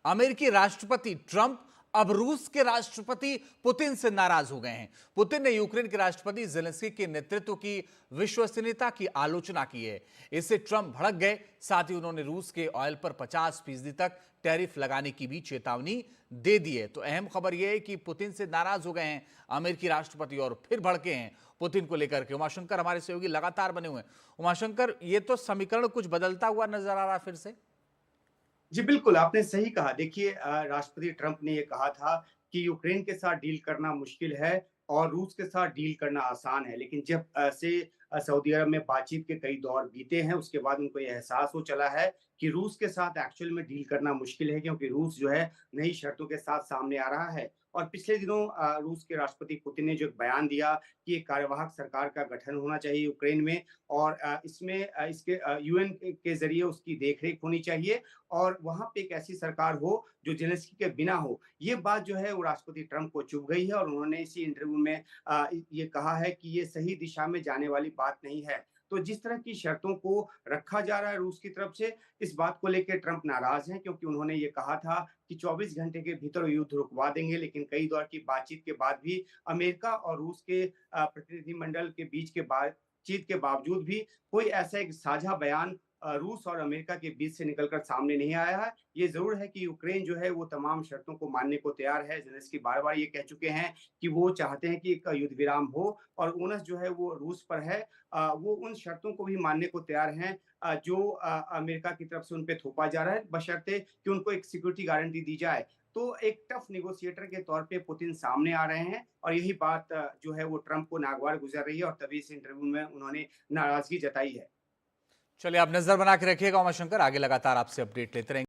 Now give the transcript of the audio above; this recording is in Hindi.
अमेरिकी राष्ट्रपति ट्रंप अब रूस के राष्ट्रपति पुतिन से नाराज हो गए हैं। पुतिन ने यूक्रेन के राष्ट्रपति जेलेंस्की के नेतृत्व की विश्वसनीयता की आलोचना की है। इससे ट्रंप भड़क गए। साथ ही उन्होंने रूस के ऑयल पर 50% तक टैरिफ लगाने की भी चेतावनी दे दी है। तो अहम खबर यह है कि पुतिन से नाराज हो गए हैं अमेरिकी राष्ट्रपति और फिर भड़के हैं पुतिन को लेकर के। उमाशंकर हमारे सहयोगी लगातार बने हुए हैं। उमाशंकर, ये तो समीकरण कुछ बदलता हुआ नजर आ रहा है फिर से। जी, बिल्कुल, आपने सही कहा। देखिए राष्ट्रपति ट्रंप ने ये कहा था कि यूक्रेन के साथ डील करना मुश्किल है और रूस के साथ डील करना आसान है। लेकिन जब सऊदी अरब में बातचीत के कई दौर बीते हैं, उसके बाद उनको ये एहसास हो चला है कि रूस के साथ एक्चुअल में डील करना मुश्किल है, क्योंकि रूस जो है नई शर्तों के साथ सामने आ रहा है। और पिछले दिनों रूस के राष्ट्रपति पुतिन ने जो एक बयान दिया कि एक कार्यवाहक सरकार का गठन होना चाहिए यूक्रेन में और इसमें इसके यूएन के ज़रिए उसकी देखरेख होनी चाहिए और वहाँ पे एक ऐसी सरकार हो जो ज़ेलेंस्की के बिना हो। ये बात जो है वो राष्ट्रपति ट्रंप को चुभ गई है और उन्होंने इसी इंटरव्यू में ये कहा है कि ये सही दिशा में जाने वाली बात नहीं है। तो जिस तरह की शर्तों को रखा जा रहा है रूस की तरफ से, इस बात को लेके ट्रंप नाराज़ हैं, क्योंकि उन्होंने ये कहा था कि 24 घंटे के भीतर युद्ध रुकवा देंगे, लेकिन कई दौर की बातचीत के बाद भी अमेरिका और रूस के प्रतिनिधिमंडल के बीच के बातचीत के बावजूद भी कोई ऐसा एक साझा बयान रूस और अमेरिका के बीच से निकलकर सामने नहीं आया है। ये ज़रूर है कि यूक्रेन जो है वो तमाम शर्तों को मानने को तैयार है। ज़ेलेंस्की बार-बार ये कह चुके हैं कि वो चाहते हैं कि एक युद्ध विराम हो और ओनस जो है वो रूस पर है। वो उन शर्तों को भी मानने को तैयार हैं जो अमेरिका की तरफ से उन पे थोपा जा रहा है, बशर्ते कि उनको एक सिक्योरिटी गारंटी दी जाए। तो एक टफ नेगोशिएटर के तौर पे पुतिन सामने आ रहे हैं और यही बात जो है वो ट्रंप को नागवार गुज़र रही है और तभी इस इंटरव्यू में उन्होंने नाराज़गी जताई है। चलिए, आप नजर बना के रखिएगा उमाशंकर, आगे लगातार आपसे अपडेट लेते रहेंगे।